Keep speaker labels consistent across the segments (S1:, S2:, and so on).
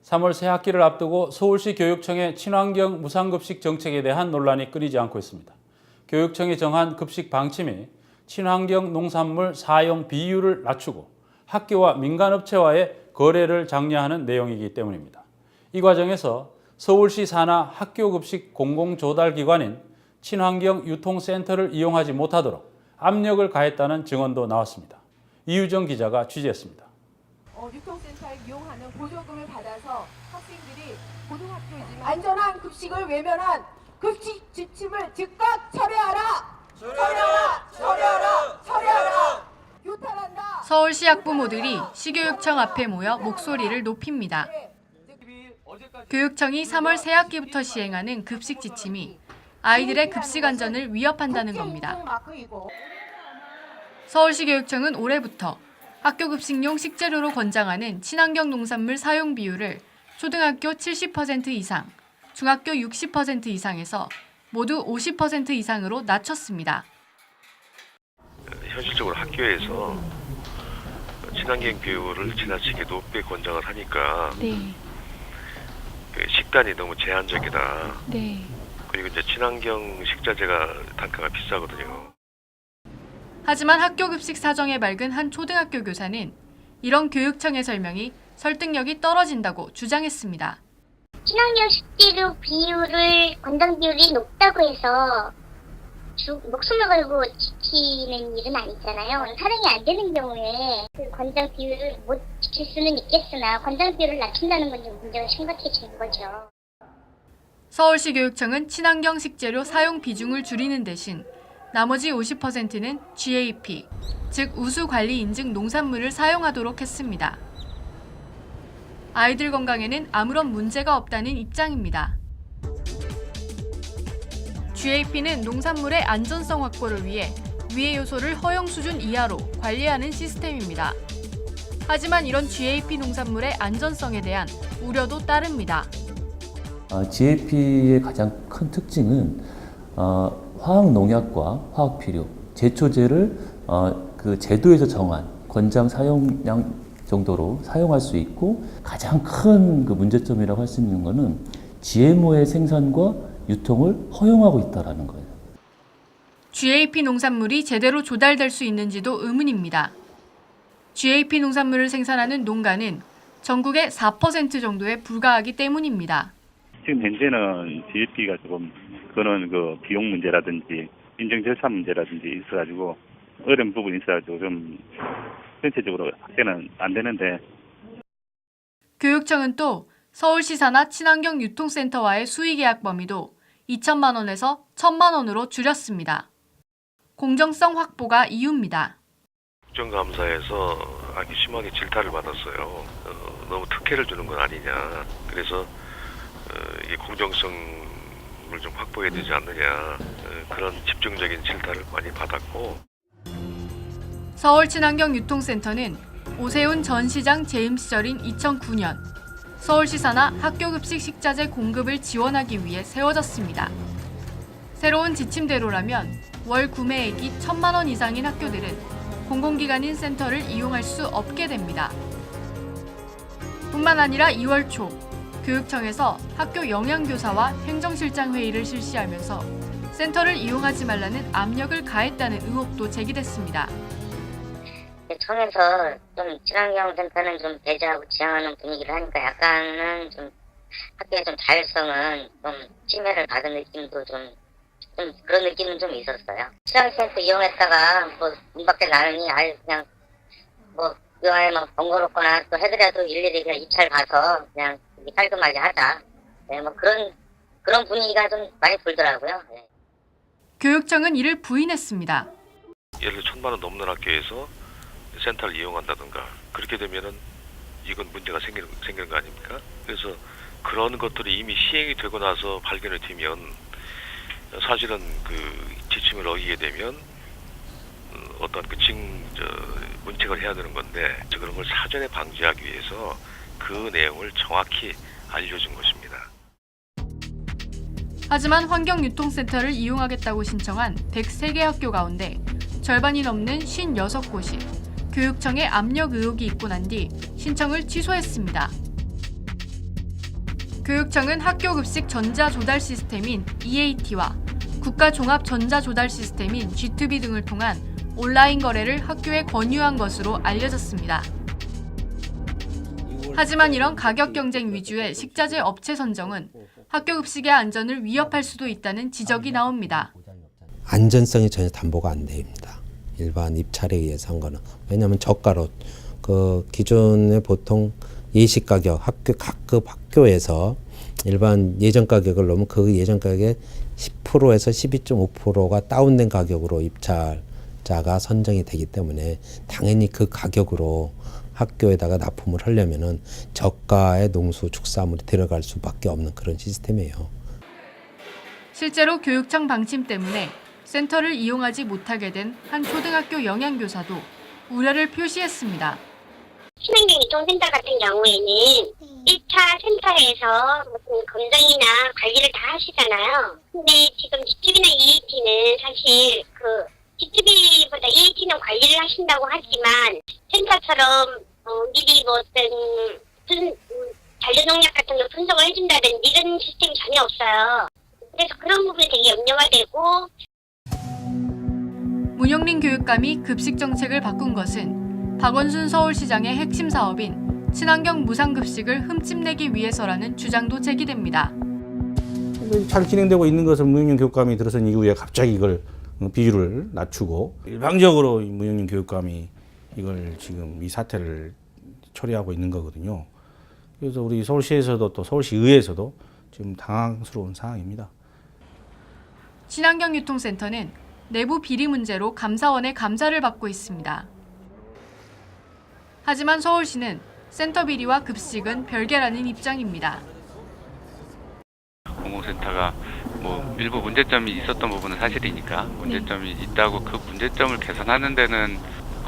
S1: 3월 새 학기를 앞두고 서울시 교육청의 친환경 무상급식 정책에 대한 논란이 끊이지 않고 있습니다. 교육청이 정한 급식 방침이 친환경 농산물 사용 비율을 낮추고 학교와 민간업체와의 거래를 장려하는 내용이기 때문입니다. 이 과정에서 서울시 산하 학교급식 공공조달기관인 친환경 유통센터를 이용하지 못하도록 압력을 가했다는 증언도 나왔습니다. 이유정 기자가 취재했습니다.
S2: 유통센터에 이용하는 보조금을 받아서 학생들이 고등학교이지만 안전한 급식을 외면한 급식 지침을 즉각 철회하라! 철회하라! 철회하라! 철회하라! 규탄한다!
S3: 서울시 학부모들이 시교육청 앞에 모여 목소리를 높입니다. 교육청이 3월 새 학기부터 시행하는 급식 지침이 아이들의 급식 안전을 위협한다는 겁니다. 서울시 교육청은 올해부터 학교 급식용 식재료로 권장하는 친환경 농산물 사용 비율을 초등학교 70% 이상, 중학교 60% 이상에서 모두 50% 이상으로 낮췄습니다.
S4: 현실적으로 학교에서 친환경 비율을 지나치게 높게 권장을 하니까 식단이 너무 제한적이다. 그리고 이제 친환경 식자재가 단가가 비싸거든요.
S3: 하지만 학교 급식 사정에 맑은 한 초등학교 교사는 이런 교육청의 설명이 설득력이 떨어진다고 주장했습니다.
S5: 친환경 식재료 비율을 권장 비율이 높다고 해서 목숨을 걸고 지키는 일은 아니잖아요. 사용이 안 되는 경우에 그 권장 비율을 못 지킬 수는 있겠으나 권장 비율을 낮춘다는 건 좀 문제가 심각해지는 거죠.
S3: 서울시 교육청은 친환경 식재료 사용 비중을 줄이는 대신 나머지 50%는 GAP, 즉 우수관리 인증 농산물을 사용하도록 했습니다. 아이들 건강에는 아무런 문제가 없다는 입장입니다. GAP는 농산물의 안전성 확보를 위해 위해 요소를 허용 수준 이하로 관리하는 시스템입니다. 하지만 이런 GAP 농산물의 안전성에 대한 우려도 따릅니다.
S6: GAP의 가장 큰 특징은 화학농약과 화학비료, 제초제를 그 제도에서 정한 권장 사용량 정도로 사용할 수 있고 가장 큰 그 문제점이라고 할 수 있는 것은 GMO의 생산과 유통을 허용하고 있다는 거예요.
S3: GAP 농산물이 제대로 조달될 수 있는지도 의문입니다. GAP 농산물을 생산하는 농가는 전국의 4% 정도에 불과하기 때문입니다.
S7: 지금 현재는 GAP가 조금 그거는 그 비용 문제라든지 인증 절차 문제라든지 있어가지고 어려운 부분이 있어가지고 좀 전체적으로 확대는 안 되는데.
S3: 교육청은 또 서울시 산하 친환경 유통센터와의 수의계약 범위도 2천만 원에서 1,000만 원으로 줄였습니다. 공정성 확보가 이유입니다.
S4: 국정감사에서 아주 심하게 질타를 받았어요. 너무 특혜를 주는 건 아니냐. 그래서 이 공정성을 좀 확보해야 되지 않느냐. 그런 집중적인 질타를 많이 받았고.
S3: 서울 친환경 유통센터는 오세훈 전 시장 재임 시절인 2009년 서울시 산하 학교급식 식자재 공급을 지원하기 위해 세워졌습니다. 새로운 지침대로라면 월 구매액이 1,000만 원 이상인 학교들은 공공기관인 센터를 이용할 수 없게 됩니다. 뿐만 아니라 2월 초 교육청에서 학교 영양교사와 행정실장 회의를 실시하면서 센터를 이용하지 말라는 압력을 가했다는 의혹도 제기됐습니다.
S5: 청에서 좀 친환경 센터는 좀 배제하고 지향하는 분위기를 하니까 약간은 좀 학교의 좀 자율성은 좀 침해를 받은 느낌도 좀 그런 느낌은 좀 있었어요. 친환경 센터 이용했다가 뭐 문 밖에 나르니 아예 그냥 뭐 그거에 막 번거롭거나 또 해더라도 일일이 그냥 입찰 가서 그냥 깔끔하게 하자. 네, 뭐 그런 분위기가 좀 많이 돌더라고요. 네.
S3: 교육청은 이를 부인했습니다.
S4: 예를 들어 1,000만 원 넘는 학교에서 센터를 이용한다든가 그렇게 되면은 이건 문제가 생기는 거 아닙니까? 그래서 그런 것들이 이미 시행이 되고 나서 발견이 되면 사실은 그 지침을 어기게 되면 어떤 그 문책을 해야 되는 건데 그런 걸 사전에 방지하기 위해서 그 내용을 정확히 알려준 것입니다.
S3: 하지만 환경유통센터를 이용하겠다고 신청한 103개 학교 가운데 절반이 넘는 56곳이 교육청의 압력 의혹이 있고 난 뒤 신청을 취소했습니다. 교육청은 학교급식 전자조달 시스템인 EAT와 국가종합전자조달 시스템인 G2B 등을 통한 온라인 거래를 학교에 권유한 것으로 알려졌습니다. 하지만 이런 가격 경쟁 위주의 식자재 업체 선정은 학교급식의 안전을 위협할 수도 있다는 지적이 나옵니다.
S8: 안전성이 전혀 담보가 안 됩니다. 일반 입찰에 의해서 한 거는. 왜냐하면 저가로 그 기존에 보통 예식 가격 각급 학교에서 일반 예전 가격을 놓으면 그 예전 가격의 10%에서 12.5%가 다운된 가격으로 입찰자가 선정이 되기 때문에 당연히 그 가격으로 학교에다가 납품을 하려면은 저가의 농수 축산물이 들어갈 수밖에 없는 그런 시스템이에요.
S3: 실제로 교육청 방침 때문에 센터를 이용하지 못하게 된 한 초등학교 영양교사도 우려를 표시했습니다.
S9: 친환경 유통센터 같은 경우에는 1차 센터에서 무슨 검정이나 관리를 다 하시잖아요. 근데 지금 G2B나 EAT는 사실 그 G2B보다 EAT는 관리를 하신다고 하지만 센터처럼 미리 뭐 어떤 잔류농약 같은 거 분석을 해준다든지 이런 시스템이 전혀 없어요. 그래서 그런 부분이 되게 염려가 되고.
S3: 문영린 교육감이 급식 정책을 바꾼 것은 박원순 서울시장의 핵심 사업인 친환경 무상급식을 흠집내기 위해서라는 주장도 제기됩니다.
S10: 잘 진행되고 있는 것을 문영린 교육감이 들어선 이후에 갑자기 이걸 비율을 낮추고 일방적으로 문영린 교육감이 이걸 지금 이 사태를 처리하고 있는 거거든요. 그래서 우리 서울시에서도 또 서울시의회에서도 지금 당황스러운 상황입니다.
S3: 친환경 유통센터는 내부 비리 문제로 감사원의 감사를 받고 있습니다. 하지만 서울시는 센터 비리와 급식은 별개라는 입장입니다.
S11: 공공센터가 뭐 일부 문제점이 있었던 부분은 사실이니까 문제점이 있다고 그 문제점을 개선하는 데는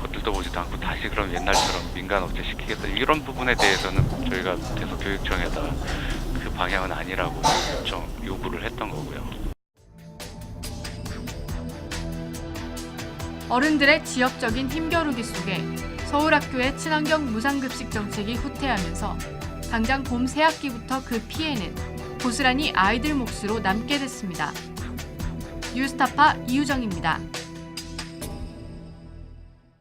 S11: 거들떠 보지도 않고 다시 그럼 옛날처럼 민간업체 시키겠다 이런 부분에 대해서는 저희가 계속 교육청에다 그 방향은 아니라고 요구를 했던 거고요.
S3: 어른들의 지역적인 힘겨루기 속에 서울학교의 친환경 무상급식 정책이 후퇴하면서 당장 봄 새학기부터 그 피해는 고스란히 아이들 몫으로 남게 됐습니다. 뉴스타파 이유정입니다.